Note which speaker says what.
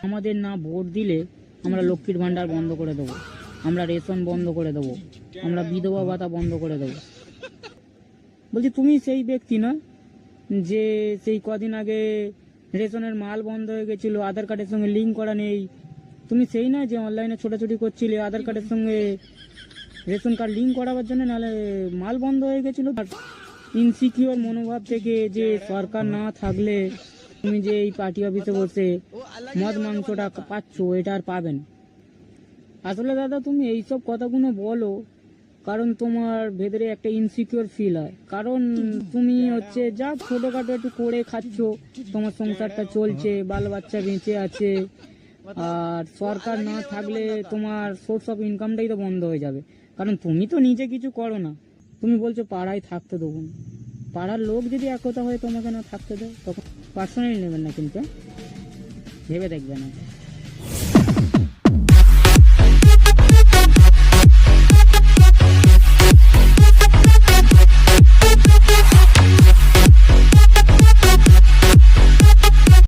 Speaker 1: আমাদের না ভোট দিলে আমরা লক্ষ্মীর ভাণ্ডার বন্ধ করে দেবো, আমরা রেশন বন্ধ করে দেবো, আমরা বিধবা ভাতা বন্ধ করে দেবো। বলছি তুমি সেই ব্যক্তি না যে সেই কদিন আগে রেশনের মাল বন্ধ হয়ে গেছিলো, আধার কার্ডের সঙ্গে লিঙ্ক করা নেই? তুমি সেই না যে অনলাইনে ছোটাছুটি করছিলে আধার কার্ডের সঙ্গে রেশন কার্ড লিঙ্ক করাবার জন্য, নাহলে মাল বন্ধ হয়ে গেছিলো? ইনসিকিউর মনোভাব থেকে যে সরকার না থাকলে তুমি যে এই পার্টি অফিসে বসে মদ মাংসটা পাচ্ছ, এটা আর পাবেন। আসলে দাদা তুমি এইসব কথাগুলো বলো কারণ তোমার ভেতরে একটা ইনসিকিউর ফিল হয়, কারণ তুমি হচ্ছে যা ছোটোখাটো একটু করে খাচ্ছ, তোমার সংসারটা চলছে, বাল বাচ্চা বেঁচে আছে, আর সরকার না থাকলে তোমার সোর্স অফ ইনকামটাই তো বন্ধ হয়ে যাবে। কারণ তুমি তো নিজে কিছু করো না, তুমি বলছো পাড়ায় থাকতে দেবো না। পাড়ার লোক যদি একতা হয়ে তোমাকে না থাকতে দেয় তখন পার্সোনালি নেবেন না, কিন্তু ভেবে দেখবে না।